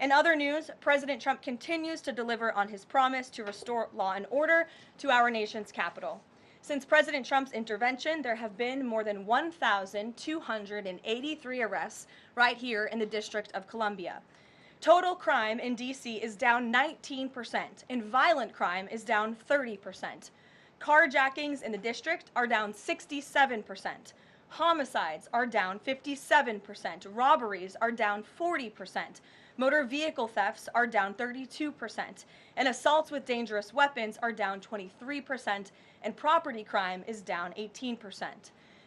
In other news, President Trump continues to deliver on his promise to restore law and order to our nation's capital. Since President Trump's intervention, there have been more than 1,283 arrests right here in the District of Columbia. Total crime in D.C. is down 19%, and violent crime is down 30%. Carjackings in the district are down 67%. Homicides are down 57%. Robberies are down 40%. Motor vehicle thefts are down 32%. And assaults with dangerous weapons are down 23%. And property crime is down 18%.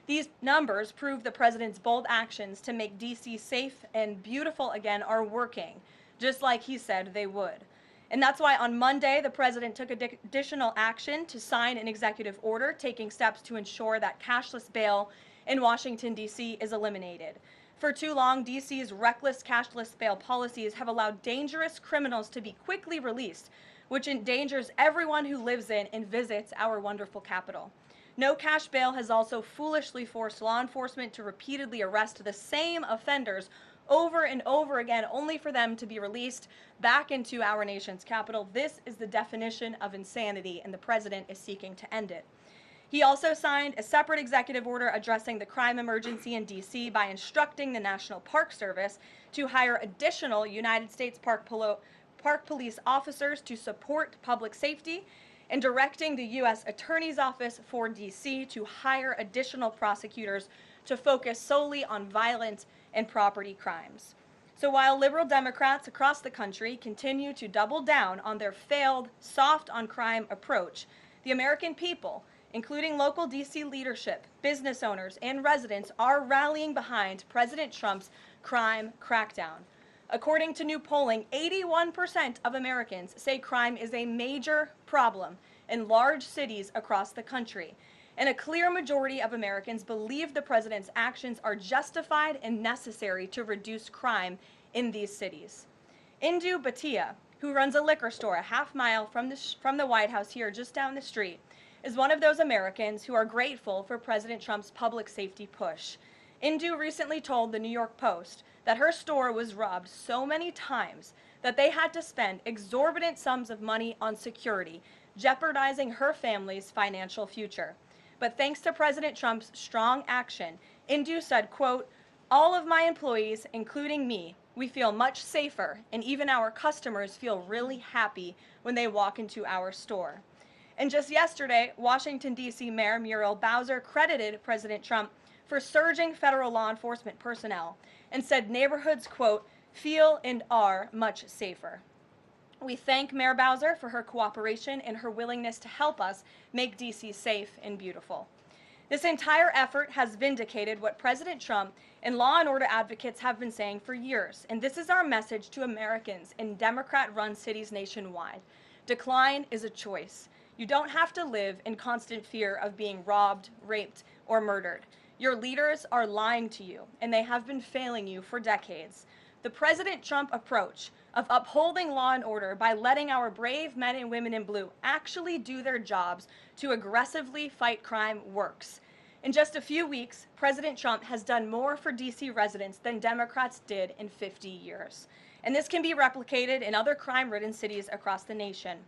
These numbers prove the president's bold actions to make D.C. safe and beautiful again are working, just like he said they would. And that's why on Monday, the president took additional action to sign an executive order taking steps to ensure that cashless bail in Washington, D.C. is eliminated. For too long, D.C.'s reckless cashless bail policies have allowed dangerous criminals to be quickly released, which endangers everyone who lives in and visits our wonderful capital. No cash bail has also foolishly forced law enforcement to repeatedly arrest the same offenders over and over again, only for them to be released back into our nation's capital. This is the definition of insanity, and the president is seeking to end it. He also signed a separate executive order addressing the crime emergency in D.C. by instructing the National Park Service to hire additional United States Park Police officers to support public safety, and directing the U.S. Attorney's Office for D.C. to hire additional prosecutors to focus solely on violent and property crimes. So while liberal Democrats across the country continue to double down on their failed soft on crime approach, the American people, including local D.C. leadership, business owners, and residents, are rallying behind President Trump's crime crackdown. According to new polling, 81% of Americans say crime is a major problem in large cities across the country. And a clear majority of Americans believe the president's actions are justified and necessary to reduce crime in these cities. Indu Bhatia, who runs a liquor store a half mile from the White House here just down the street, is one of those Americans who are grateful for President Trump's public safety push. Indu recently told the New York Post that her store was robbed so many times that they had to spend exorbitant sums of money on security, jeopardizing her family's financial future. But thanks to President Trump's strong action, Indu said, quote, "All of my employees, including me, we feel much safer, and even our customers feel really happy when they walk into our store." And just yesterday, Washington, D.C. Mayor Muriel Bowser credited President Trump for surging federal law enforcement personnel and said neighborhoods, quote, "feel and are much safer." We thank Mayor Bowser for her cooperation and her willingness to help us make D.C. safe and beautiful. This entire effort has vindicated what President Trump and law and order advocates have been saying for years, and this is our message to Americans in Democrat-run cities nationwide. Decline is a choice. You don't have to live in constant fear of being robbed, raped, or murdered. Your leaders are lying to you, and they have been failing you for decades. The President Trump approach of upholding law and order by letting our brave men and women in blue actually do their jobs to aggressively fight crime works. In just a few weeks, President Trump has done more for D.C. residents than Democrats did in 50 years. And this can be replicated in other crime-ridden cities across the nation.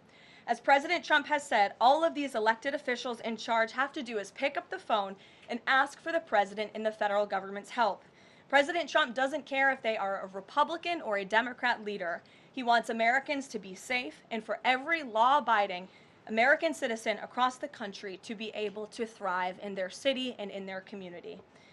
As President Trump has said, all of these elected officials in charge have to do is pick up the phone and ask for the president and the federal government's help. President Trump doesn't care if they are a Republican or a Democrat leader. He wants Americans to be safe and for every law-abiding American citizen across the country to be able to thrive in their city and in their community.